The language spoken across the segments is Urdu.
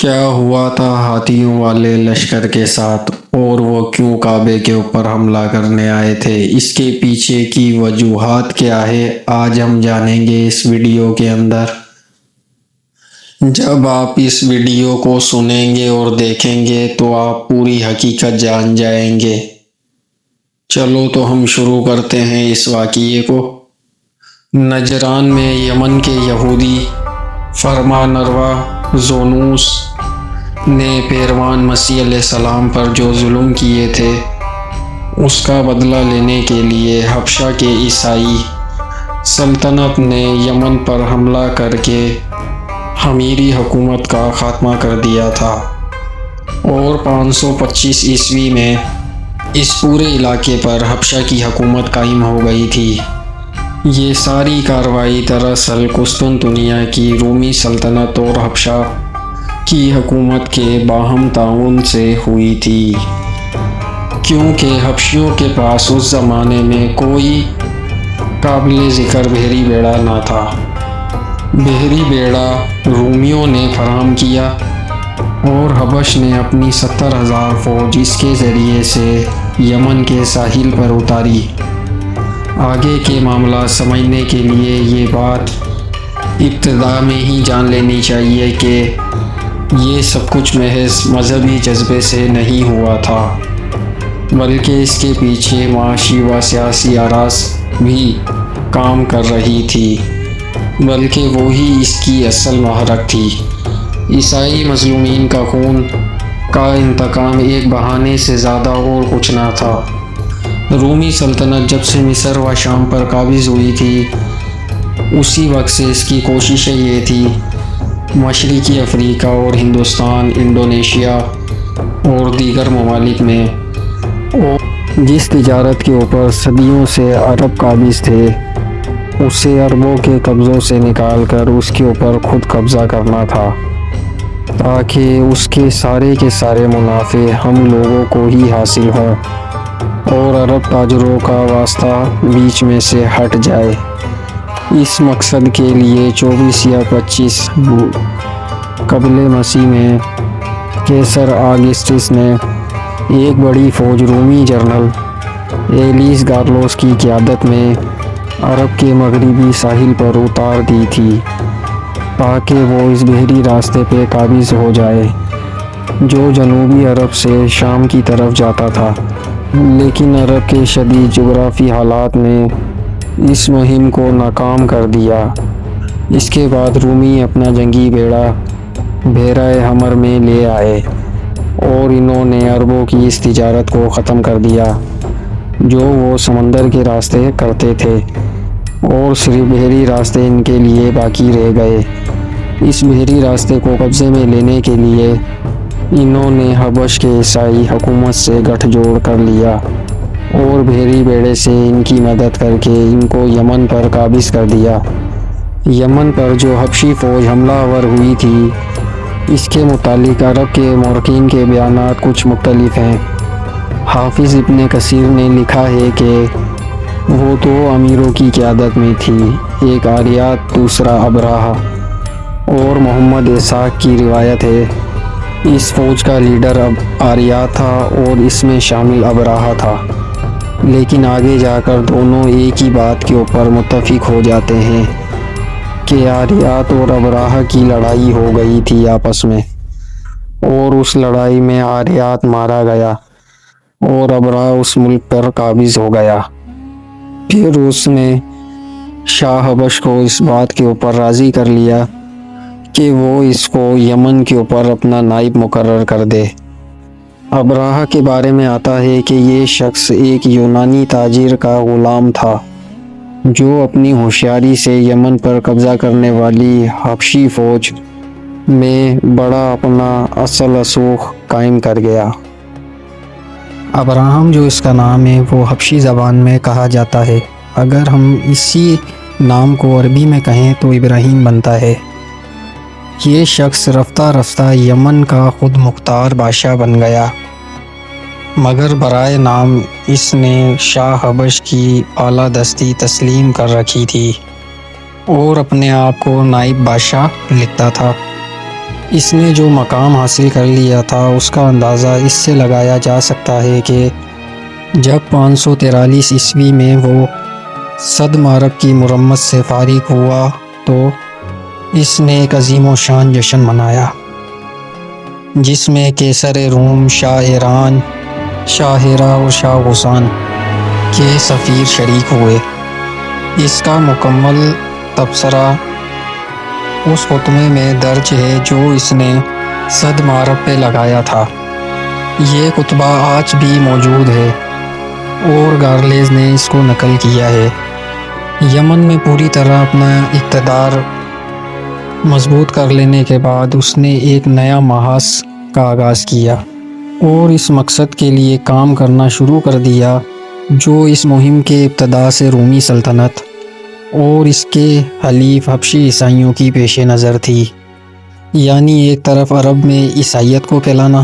کیا ہوا تھا ہاتھیوں والے لشکر کے ساتھ اور وہ کیوں کعبے کے اوپر حملہ کرنے آئے تھے؟ اس کے پیچھے کی وجوہات کیا ہے، آج ہم جانیں گے اس ویڈیو کے اندر۔ جب آپ اس ویڈیو کو سنیں گے اور دیکھیں گے تو آپ پوری حقیقت جان جائیں گے۔ چلو تو ہم شروع کرتے ہیں اس واقعے کو۔ نجران میں یمن کے یہودی فرمانروا زونوس نے پیروان مسیح علیہ السلام پر جو ظلم کیے تھے اس کا بدلہ لینے کے لیے حبشہ کے عیسائی سلطنت نے یمن پر حملہ کر کے حمیری حکومت کا خاتمہ کر دیا تھا، اور 525 عیسوی میں اس پورے علاقے پر حبشہ کی حکومت قائم ہو گئی تھی۔ یہ ساری کارروائی دراصل قسطنطنیہ کی رومی سلطنت اور حبشہ کی حکومت کے باہم تعاون سے ہوئی تھی، کیونکہ حبشیوں کے پاس اس زمانے میں کوئی قابل ذکر بحری بیڑا نہ تھا۔ بحری بیڑا رومیوں نے فراہم کیا اور حبش نے اپنی 70,000 فوج اس کے ذریعے سے یمن کے ساحل پر اتاری۔ آگے کے معاملات سمجھنے کے لیے یہ بات ابتدا میں ہی جان لینی چاہیے کہ یہ سب کچھ محض مذہبی جذبے سے نہیں ہوا تھا، بلکہ اس کے پیچھے معاشی و سیاسی آراز بھی کام کر رہی تھی، بلکہ وہی اس کی اصل محرک تھی۔ عیسائی مظلومین کا خون کا انتقام ایک بہانے سے زیادہ اور کچھ نہ تھا۔ رومی سلطنت جب سے مصر و شام پر قابض ہوئی تھی، اسی وقت سے اس کی کوششیں یہ تھی مشرقی افریقہ اور ہندوستان، انڈونیشیا اور دیگر ممالک میں جس تجارت کے اوپر صدیوں سے عرب قابض تھے، اسے عربوں کے قبضوں سے نکال کر اس کے اوپر خود قبضہ کرنا تھا، تاکہ اس کے سارے منافع ہم لوگوں کو ہی حاصل ہوں اور عرب تاجروں کا واسطہ بیچ میں سے ہٹ جائے۔ اس مقصد کے لیے 24 یا 25 قبل مسیح میں قیصر آگسٹس نے ایک بڑی فوج رومی جنرل ایلیس گارلوس کی قیادت میں عرب کے مغربی ساحل پر اتار دی تھی، تاکہ وہ اس بحری راستے پہ قابض ہو جائے جو جنوبی عرب سے شام کی طرف جاتا تھا۔ لیکن عرب کے شدید جغرافی حالات نے اس مہم کو ناکام کر دیا۔ اس کے بعد رومی اپنا جنگی بیڑا بحیرہ حمر میں لے آئے اور انہوں نے عربوں کی اس تجارت کو ختم کر دیا جو وہ سمندر کے راستے کرتے تھے، اور صرف بحری راستے ان کے لیے باقی رہ گئے۔ اس بحری راستے کو قبضے میں لینے کے لیے انہوں نے حبش کے عیسائی حکومت سے گٹھ جوڑ کر لیا اور بحری بیڑے سے ان کی مدد کر کے ان کو یمن پر قابض کر دیا۔ یمن پر جو حبشی فوج حملہ آور ہوئی تھی، اس کے متعلق عرب کے مورخین کے بیانات کچھ مختلف ہیں۔ حافظ ابن کثیر نے لکھا ہے کہ وہ 2 امیروں کی قیادت میں تھی، ایک آریات دوسرا ابراہہ، اور محمد اسحاق کی روایت ہے اس فوج کا لیڈر آریات تھا اور اس میں شامل ابراہہ تھا، لیکن آگے جا کر دونوں ایک ہی بات کے اوپر متفق ہو جاتے ہیں کہ آریات اور ابراہہ کی لڑائی ہو گئی تھی آپس میں، اور اس لڑائی میں آریات مارا گیا اور ابراہہ اس ملک پر قابض ہو گیا۔ پھر اس نے شاہ حبش کو اس بات کے اوپر راضی کر لیا کہ وہ اس کو یمن کے اوپر اپنا نائب مقرر کر دے۔ ابراہہ کے بارے میں آتا ہے کہ یہ شخص ایک یونانی تاجر کا غلام تھا جو اپنی ہوشیاری سے یمن پر قبضہ کرنے والی حبشی فوج میں بڑا اپنا اصل رسوخ قائم کر گیا۔ ابراہم جو اس کا نام ہے وہ حبشی زبان میں کہا جاتا ہے، اگر ہم اسی نام کو عربی میں کہیں تو ابراہیم بنتا ہے۔ یہ شخص رفتہ رفتہ یمن کا خود مختار بادشاہ بن گیا، مگر برائے نام اس نے شاہ حبش کی اعلیٰ دستی تسلیم کر رکھی تھی اور اپنے آپ کو نائب بادشاہ لکھتا تھا۔ اس نے جو مقام حاصل کر لیا تھا اس کا اندازہ اس سے لگایا جا سکتا ہے کہ جب 543 عیسوی میں وہ صدم عرب کی مرمت سے فارغ ہوا تو اس نے ایک عظیم و شان جشن منایا، جس میں کیسر روم، شاہ ایران، شاہ ہیرا اور شاہ غسان کے سفیر شریک ہوئے۔ اس کا مکمل تبصرہ اس خطبے میں درج ہے جو اس نے صدم عرب پہ لگایا تھا۔ یہ خطبہ آج بھی موجود ہے اور گارلیز نے اس کو نقل کیا ہے۔ یمن میں پوری طرح اپنا اقتدار مضبوط کر لینے کے بعد اس نے ایک نیا محاذ کا آغاز کیا اور اس مقصد کے لیے کام کرنا شروع کر دیا جو اس مہم کے ابتدا سے رومی سلطنت اور اس کے حلیف حبشی عیسائیوں کی پیش نظر تھی، یعنی ایک طرف عرب میں عیسائیت کو پھیلانا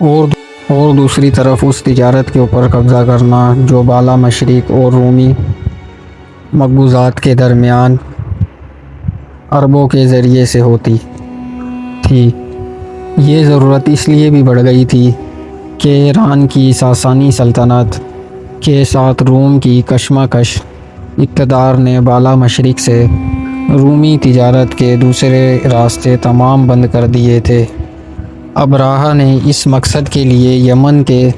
اور دوسری طرف اس تجارت کے اوپر قبضہ کرنا جو بالا مشرق اور رومی مقبوضات کے درمیان عربوں کے ذریعے سے ہوتی تھی۔ یہ ضرورت اس لیے بھی بڑھ گئی تھی کہ ایران کی ساسانی سلطنت کے ساتھ روم کی کشمکش اقتدار نے بالا مشرق سے رومی تجارت کے دوسرے راستے تمام بند کر دیے تھے۔ ابراہہ نے اس مقصد کے لیے یمن کے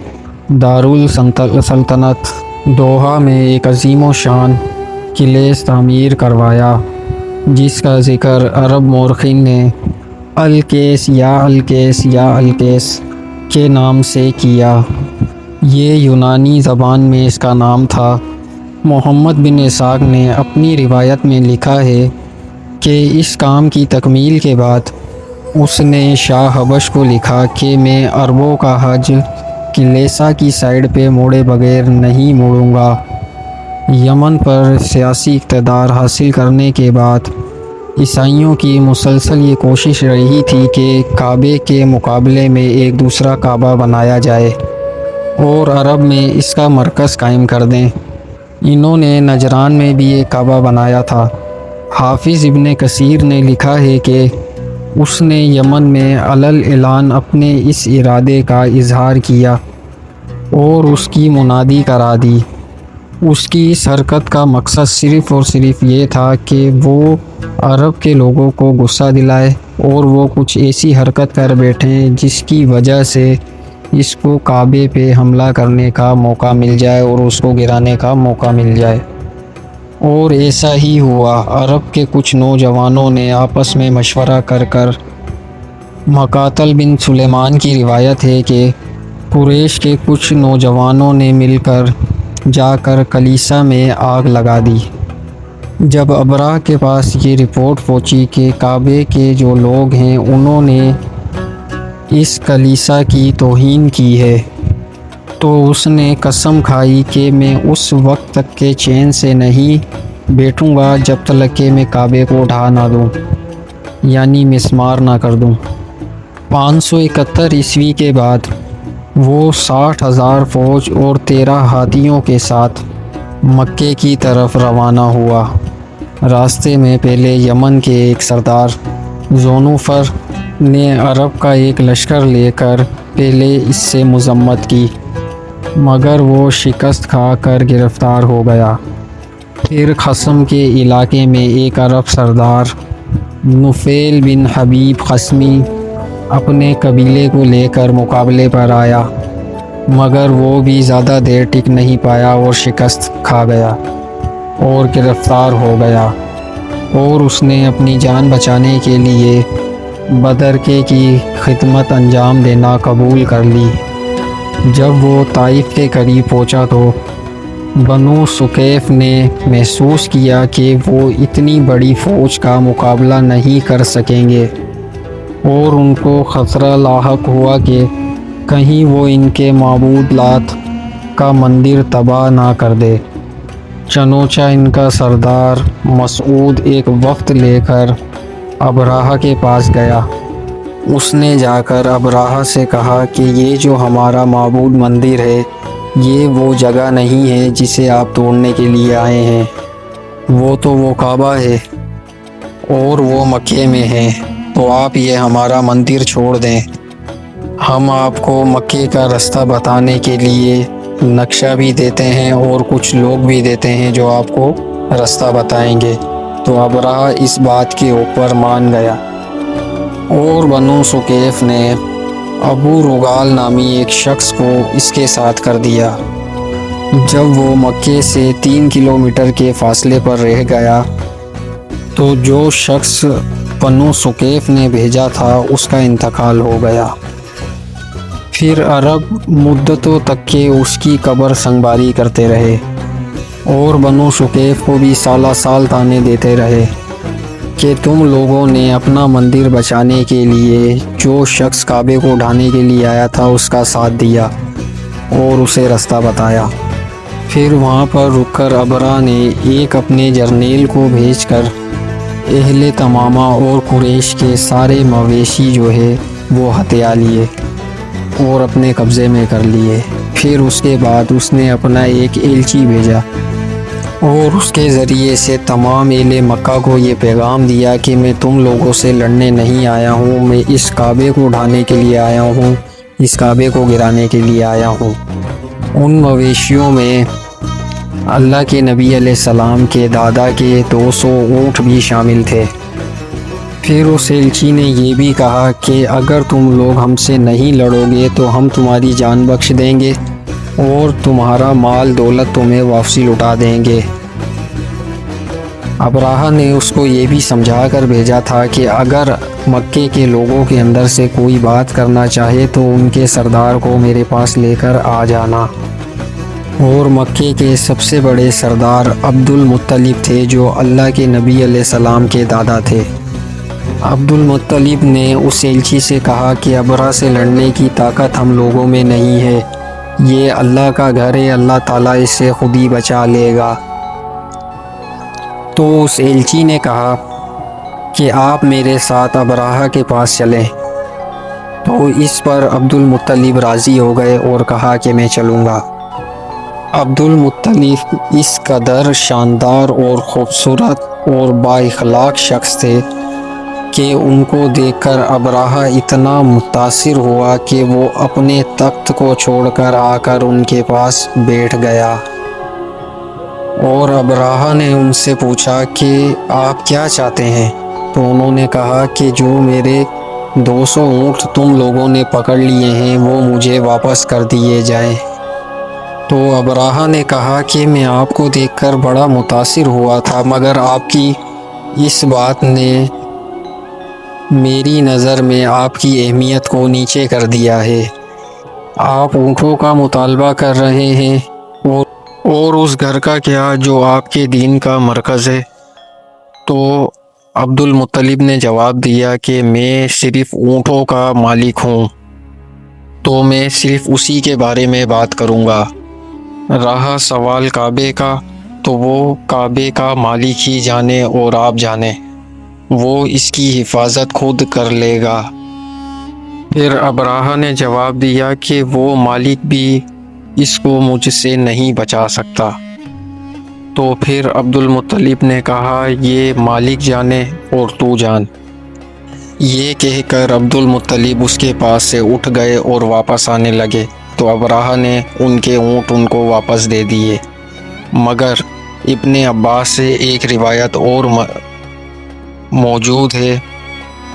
دارالسلطنت دوحہ میں ایک عظیم و شان قلعہ تعمیر کروایا، جس کا ذکر عرب مورخین نے الکیس یا الکیس یا الکیس کے نام سے کیا۔ یہ یونانی زبان میں اس کا نام تھا۔ محمد بن اسحاق نے اپنی روایت میں لکھا ہے کہ اس کام کی تکمیل کے بعد اس نے شاہ حبش کو لکھا کہ میں عربوں کا حج کلیسا کی سائیڈ پہ موڑے بغیر نہیں موڑوں گا۔ یمن پر سیاسی اقتدار حاصل کرنے کے بعد عیسائیوں کی مسلسل یہ کوشش رہی تھی کہ کعبے کے مقابلے میں ایک دوسرا کعبہ بنایا جائے اور عرب میں اس کا مرکز قائم کر دیں۔ انہوں نے نجران میں بھی ایک کعبہ بنایا تھا۔ حافظ ابن کثیر نے لکھا ہے کہ اس نے یمن میں علل اپنے اس ارادے کا اظہار کیا اور اس کی منادی کرا دی۔ اس کی اس حرکت کا مقصد صرف اور صرف یہ تھا کہ وہ عرب کے لوگوں کو غصہ دلائے اور وہ کچھ ایسی حرکت کر بیٹھیں جس کی وجہ سے اس کو کعبے پہ حملہ کرنے کا موقع مل جائے اور اس کو گرانے کا موقع مل جائے۔ اور ایسا ہی ہوا۔ عرب کے کچھ نوجوانوں نے آپس میں مشورہ کر مقاتل بن سلیمان کی روایت ہے کہ قریش کے کچھ نوجوانوں نے مل کر جا کر کلیسا میں آگ لگا دی۔ جب ابراہ کے پاس یہ رپورٹ پہنچی کہ کعبے کے جو لوگ ہیں انہوں نے اس کلیسا کی توہین کی ہے تو اس نے قسم کھائی کہ میں اس وقت تک کے چین سے نہیں بیٹھوں گا جب تک کہ میں کعبے کو ڈھا نہ دوں، یعنی مسمار نہ کر دوں۔ 571 عیسوی کے بعد وہ 60,000 فوج اور 13 ہاتھیوں کے ساتھ مکے کی طرف روانہ ہوا۔ راستے میں پہلے یمن کے ایک سردار ذونوفر نے عرب کا ایک لشکر لے کر پہلے اس سے مذمت کی، مگر وہ شکست کھا کر گرفتار ہو گیا۔ پھر خصم کے علاقے میں ایک عرب سردار نفیل بن حبیب خصمی اپنے قبیلے کو لے کر مقابلے پر آیا، مگر وہ بھی زیادہ دیر ٹک نہیں پایا اور شکست کھا گیا اور گرفتار ہو گیا، اور اس نے اپنی جان بچانے کے لیے بدر کی خدمت انجام دینا قبول کر لی۔ جب وہ طائف کے قریب پہنچا تو بنو ثقیف نے محسوس کیا کہ وہ اتنی بڑی فوج کا مقابلہ نہیں کر سکیں گے، اور ان کو خطرہ لاحق ہوا کہ کہیں وہ ان کے معبود لات کا مندر تباہ نہ کر دے۔ چنانچہ ان کا سردار مسعود ایک وفد لے کر ابراہہ کے پاس گیا۔ اس نے جا کر ابراہہ سے کہا کہ یہ جو ہمارا معبود مندر ہے یہ وہ جگہ نہیں ہے جسے آپ توڑنے کے لیے آئے ہیں، وہ کعبہ ہے اور وہ مکے میں ہے، تو آپ یہ ہمارا مندر چھوڑ دیں، ہم آپ کو مکے کا رستہ بتانے کے لیے نقشہ بھی دیتے ہیں اور کچھ لوگ بھی دیتے ہیں جو آپ کو رستہ بتائیں گے۔ تو ابرہہ اس بات کے اوپر مان گیا، اور بنو ثقیف نے ابو رغال نامی ایک شخص کو اس کے ساتھ کر دیا۔ جب وہ مکے سے 3 کلومیٹر کے فاصلے پر رہ گیا تو جو شخص بنو ثقیف نے بھیجا تھا اس کا انتقال ہو گیا۔ پھر عرب مدتوں تک کے اس کی قبر سنگباری کرتے رہے، اور بنو ثقیف کو بھی سالہ سال طعنے دیتے رہے کہ تم لوگوں نے اپنا مندر بچانے کے لیے جو شخص کعبے کو ڈھانے کے لیے آیا تھا اس کا ساتھ دیا اور اسے رستہ بتایا۔ پھر وہاں پر رک کر ابرہہ نے ایک اپنے جرنیل کو بھیج کر اہل تمامہ اور قریش کے سارے مویشی جو ہے وہ ہتھیا لیے اور اپنے قبضے میں کر لیے۔ پھر اس کے بعد اس نے اپنا ایک ایلچی بھیجا اور اس کے ذریعے سے تمام اہل مکہ کو یہ پیغام دیا کہ میں تم لوگوں سے لڑنے نہیں آیا ہوں، میں اس کعبے کو ڈھانے کے لیے آیا ہوں، اس کعبے کو گرانے کے لیے آیا ہوں۔ ان مویشیوں میں اللہ کے نبی علیہ السلام کے دادا کے 200 اونٹ بھی شامل تھے۔ پھر اس ایلچی نے یہ بھی کہا کہ اگر تم لوگ ہم سے نہیں لڑو گے تو ہم تمہاری جان بخش دیں گے اور تمہارا مال دولت تمہیں واپسی لوٹا دیں گے۔ ابرہہ نے اس کو یہ بھی سمجھا کر بھیجا تھا کہ اگر مکے کے لوگوں کے اندر سے کوئی بات کرنا چاہے تو ان کے سردار کو میرے پاس لے کر آ جانا۔ اور مکے کے سب سے بڑے سردار عبد المطلب تھے جو اللہ کے نبی علیہ السلام کے دادا تھے۔ عبد المطلب نے اس ایلچی سے کہا کہ ابرہہ سے لڑنے کی طاقت ہم لوگوں میں نہیں ہے، یہ اللہ کا گھر ہے، اللہ تعالیٰ اسے خود ہی بچا لے گا۔ تو اس ایلچی نے کہا کہ آپ میرے ساتھ ابرہہ کے پاس چلیں۔ تو اس پر عبد المطلب راضی ہو گئے اور کہا کہ میں چلوں گا۔ عبد المطلب اس قدر شاندار اور خوبصورت اور با اخلاق شخص تھے کہ ان کو دیکھ کر ابرہہ اتنا متاثر ہوا کہ وہ اپنے تخت کو چھوڑ کر آ کر ان کے پاس بیٹھ گیا۔ اور ابرہہ نے ان سے پوچھا کہ آپ کیا چاہتے ہیں؟ تو انہوں نے کہا کہ جو میرے 200 اونٹ تم لوگوں نے پکڑ لیے ہیں وہ مجھے واپس کر دیے جائیں۔ تو ابرہہ نے کہا کہ میں آپ کو دیکھ کر بڑا متاثر ہوا تھا، مگر آپ کی اس بات نے میری نظر میں آپ کی اہمیت کو نیچے کر دیا ہے۔ آپ اونٹوں کا مطالبہ کر رہے ہیں اور اس گھر کا کیا جو آپ کے دین کا مرکز ہے؟ تو عبد المطلب نے جواب دیا کہ میں صرف اونٹوں کا مالک ہوں، تو میں صرف اسی کے بارے میں بات کروں گا۔ رہا سوال کعبے کا، تو وہ کعبے کا مالک ہی جانے اور آپ جانے، وہ اس کی حفاظت خود کر لے گا۔ پھر ابرہہ نے جواب دیا کہ وہ مالک بھی اس کو مجھ سے نہیں بچا سکتا۔ تو پھر عبد المطلب نے کہا یہ مالک جانے اور تو جان۔ یہ کہہ کر عبد المطلب اس کے پاس سے اٹھ گئے اور واپس آنے لگے، تو ابرہہ نے ان کے اونٹ ان کو واپس دے دیے۔ مگر ابن عباس سے ایک روایت اور موجود ہے،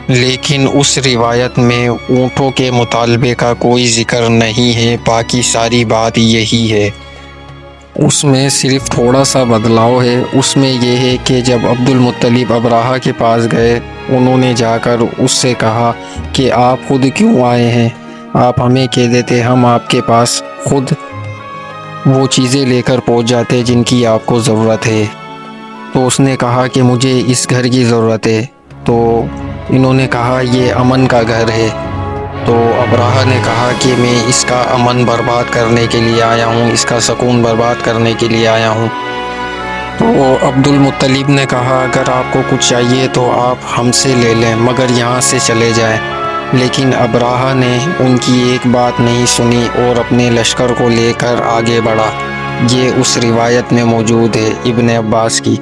لیکن اس روایت میں اونٹوں کے مطالبے کا کوئی ذکر نہیں ہے، باقی ساری بات یہی ہے۔ اس میں صرف تھوڑا سا بدلاؤ ہے، اس میں یہ ہے کہ جب عبد المطلب ابرہہ کے پاس گئے، انہوں نے جا کر اس سے کہا کہ آپ خود کیوں آئے ہیں؟ آپ ہمیں کہہ دیتے، ہم آپ کے پاس خود وہ چیزیں لے کر پہنچ جاتے جن کی آپ کو ضرورت ہے۔ تو اس نے کہا کہ مجھے اس گھر کی ضرورت ہے۔ تو انہوں نے کہا یہ امن کا گھر ہے۔ تو ابرہہ نے کہا کہ میں اس کا امن برباد کرنے کے لیے آیا ہوں، اس کا سکون برباد کرنے کے لیے آیا ہوں۔ تو عبد المطلب نے کہا اگر آپ کو کچھ چاہیے تو آپ ہم سے لے لیں، مگر یہاں سے چلے جائیں۔ لیکن ابرہہ نے ان کی ایک بات نہیں سنی اور اپنے لشکر کو لے کر آگے بڑھا۔ یہ اس روایت میں موجود ہے ابن عباس کی۔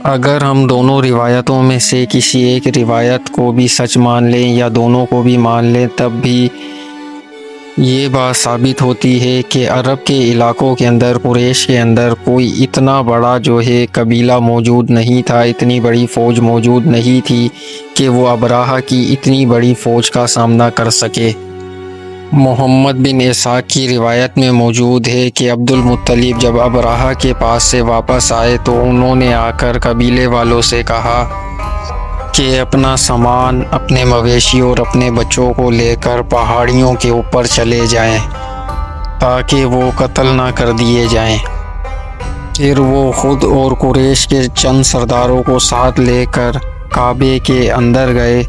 اگر ہم دونوں روایتوں میں سے کسی ایک روایت کو بھی سچ مان لیں یا دونوں کو بھی مان لیں تب بھی یہ بات ثابت ہوتی ہے کہ عرب کے علاقوں کے اندر قریش کے اندر کوئی اتنا بڑا جو ہے قبیلہ موجود نہیں تھا، اتنی بڑی فوج موجود نہیں تھی کہ وہ ابراہہ کی اتنی بڑی فوج کا سامنا کر سکے۔ محمد بن اسحاق کی روایت میں موجود ہے کہ عبد المطلب جب ابراہہ کے پاس سے واپس آئے تو انہوں نے آ کر قبیلے والوں سے کہا کہ اپنا سامان، اپنے مویشی اور اپنے بچوں کو لے کر پہاڑیوں کے اوپر چلے جائیں تاکہ وہ قتل نہ کر دیے جائیں۔ پھر وہ خود اور قریش کے چند سرداروں کو ساتھ لے کر کعبے کے اندر گئے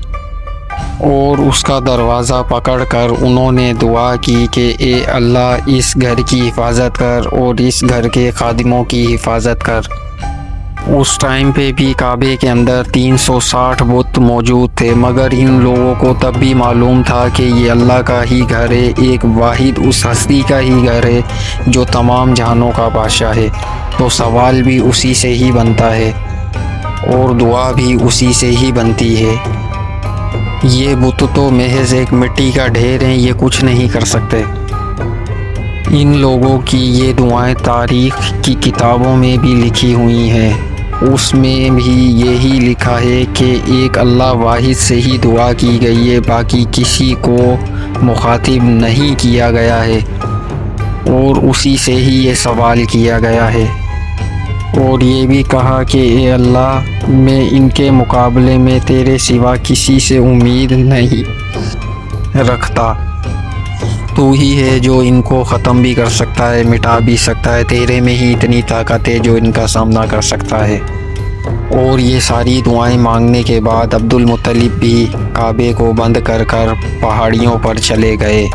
اور اس کا دروازہ پکڑ کر انہوں نے دعا کی کہ اے اللہ اس گھر کی حفاظت کر اور اس گھر کے خادموں کی حفاظت کر۔ اس ٹائم پہ بھی کعبے کے اندر 360 بت موجود تھے، مگر ان لوگوں کو تب بھی معلوم تھا کہ یہ اللہ کا ہی گھر ہے، ایک واحد اس ہستی کا ہی گھر ہے جو تمام جہانوں کا بادشاہ ہے، تو سوال بھی اسی سے ہی بنتا ہے اور دعا بھی اسی سے ہی بنتی ہے۔ یہ بت تو محض ایک مٹی کا ڈھیر ہیں، یہ کچھ نہیں کر سکتے۔ ان لوگوں کی یہ دعائیں تاریخ کی کتابوں میں بھی لکھی ہوئی ہیں، اس میں بھی یہی لکھا ہے کہ ایک اللہ واحد سے ہی دعا کی گئی ہے، باقی کسی کو مخاطب نہیں کیا گیا ہے اور اسی سے ہی یہ سوال کیا گیا ہے، اور یہ بھی کہا کہ اے اللہ میں ان کے مقابلے میں تیرے سوا کسی سے امید نہیں رکھتا، تو ہی ہے جو ان کو ختم بھی کر سکتا ہے، مٹا بھی سکتا ہے، تیرے میں ہی اتنی طاقت ہے جو ان کا سامنا کر سکتا ہے۔ اور یہ ساری دعائیں مانگنے کے بعد عبد المطلب بھی کعبے کو بند کر کر پہاڑیوں پر چلے گئے۔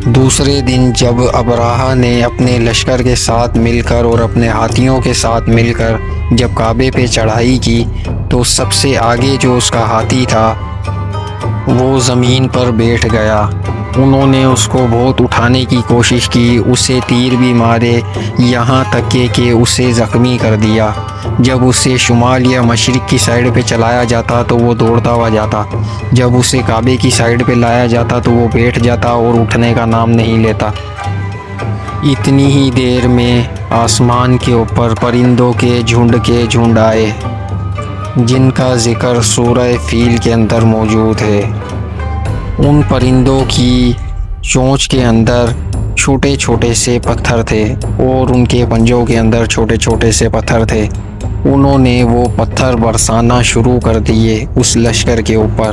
دوسرے دن جب ابراہہ نے اپنے لشکر کے ساتھ مل کر اور اپنے ہاتھیوں کے ساتھ مل کر جب کعبے پہ چڑھائی کی تو سب سے آگے جو اس کا ہاتھی تھا وہ زمین پر بیٹھ گیا۔ انہوں نے اس کو بہت اٹھانے کی کوشش کی، اسے تیر بھی مارے، یہاں تک کہ اسے زخمی کر دیا۔ جب اسے شمال یا مشرق کی سائیڈ پہ چلایا جاتا تو وہ دوڑتا ہوا جاتا، جب اسے کعبے کی سائیڈ پہ لایا جاتا تو وہ بیٹھ جاتا اور اٹھنے کا نام نہیں لیتا۔ اتنی ہی دیر میں آسمان کے اوپر پرندوں کے جھنڈ آئے، جن کا ذکر سورہ فیل کے اندر موجود ہے۔ ان پرندوں کی چونچ کے اندر چھوٹے چھوٹے سے پتھر تھے اور ان کے پنجوں کے اندر چھوٹے چھوٹے سے پتھر تھے۔ انہوں نے وہ پتھر برسانا شروع کر دیے اس لشکر کے اوپر۔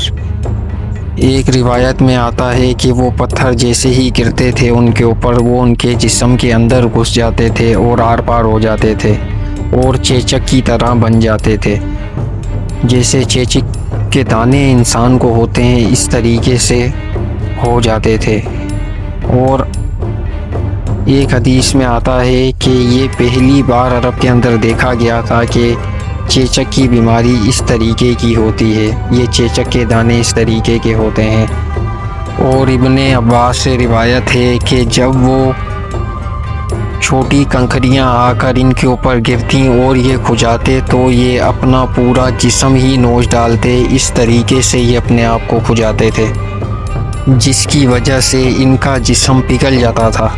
ایک روایت میں آتا ہے کہ وہ پتھر جیسے ہی گرتے تھے ان کے اوپر، وہ ان کے جسم کے اندر گھس جاتے تھے اور آر پار ہو جاتے تھے اور چیچک کی طرح بن جاتے تھے، جیسے چیچک کے دانے انسان کو ہوتے ہیں اس طریقے سے ہو جاتے تھے۔ اور ایک حدیث میں آتا ہے کہ یہ پہلی بار عرب کے اندر دیکھا گیا تھا کہ چیچک کی بیماری اس طریقے کی ہوتی ہے، یہ چیچک کے دانے اس طریقے کے ہوتے ہیں۔ اور ابن عباس سے روایت ہے کہ جب وہ چھوٹی کنکریاں آ کر ان کے اوپر گرتیں اور یہ کھجاتے تو یہ اپنا پورا جسم ہی نوچ ڈالتے، اس طریقے سے یہ اپنے آپ کو کھجاتے تھے، جس کی وجہ سے ان کا جسم پگھل جاتا تھا۔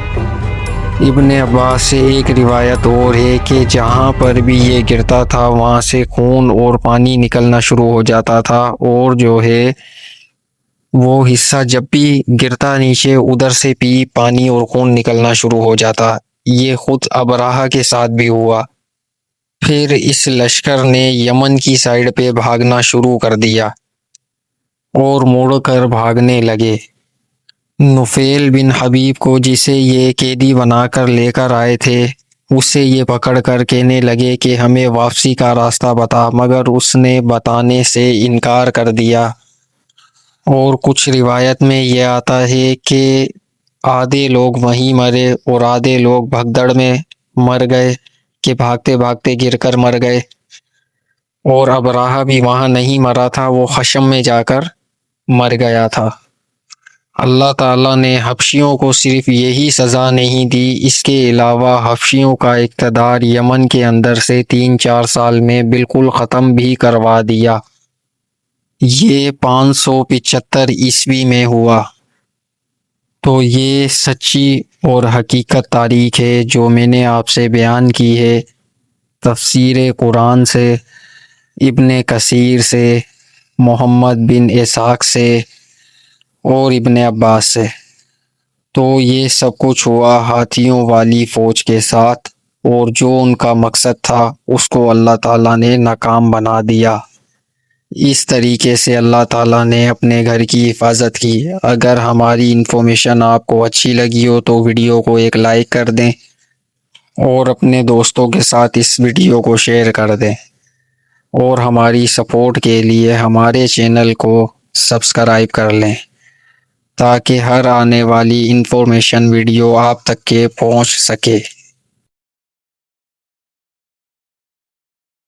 ابن عباس سے ایک روایت اور ہے کہ جہاں پر بھی یہ گرتا تھا وہاں سے خون اور پانی نکلنا شروع ہو جاتا تھا، اور جو ہے وہ حصہ جب بھی گرتا نیچے ادھر سے بھی پانی اور خون نکلنا شروع ہو جاتا۔ یہ خود ابراہہ کے ساتھ بھی ہوا۔ پھر اس لشکر نے یمن کی سائیڈ پہ بھاگنا شروع کر دیا اور مڑ کر بھاگنے لگے۔ نفیل بن حبیب کو جسے یہ قیدی بنا کر لے کر آئے تھے اسے یہ پکڑ کر کہنے لگے کہ ہمیں واپسی کا راستہ بتا، مگر اس نے بتانے سے انکار کر دیا۔ اور کچھ روایت میں یہ آتا ہے کہ آدھے لوگ وہیں مرے اور آدھے لوگ بھگدڑ میں مر گئے کہ بھاگتے بھاگتے گر کر مر گئے، اور ابراہہ بھی وہاں نہیں مرا تھا، وہ خشم میں جا کر مر گیا تھا۔ اللہ تعالیٰ نے حبشیوں کو صرف یہی سزا نہیں دی، اس کے علاوہ حبشیوں کا اقتدار یمن کے اندر سے 3-4 سال میں بالکل ختم بھی کروا دیا۔ یہ 575 عیسوی میں ہوا۔ تو یہ سچی اور حقیقت تاریخ ہے جو میں نے آپ سے بیان کی ہے، تفسیر قرآن سے، ابن کثیر سے، محمد بن اسحاق سے اور ابن عباس سے۔ تو یہ سب کچھ ہوا ہاتھیوں والی فوج کے ساتھ، اور جو ان کا مقصد تھا اس کو اللہ تعالیٰ نے ناکام بنا دیا۔ اس طریقے سے اللہ تعالیٰ نے اپنے گھر کی حفاظت کی۔ اگر ہماری انفارمیشن آپ کو اچھی لگی ہو تو ویڈیو کو ایک لائک کر دیں اور اپنے دوستوں کے ساتھ اس ویڈیو کو شیئر کر دیں، اور ہماری سپورٹ کے لیے ہمارے چینل کو سبسکرائب کر لیں تاکہ ہر آنے والی انفارمیشن ویڈیو آپ تک کے پہنچ سکے۔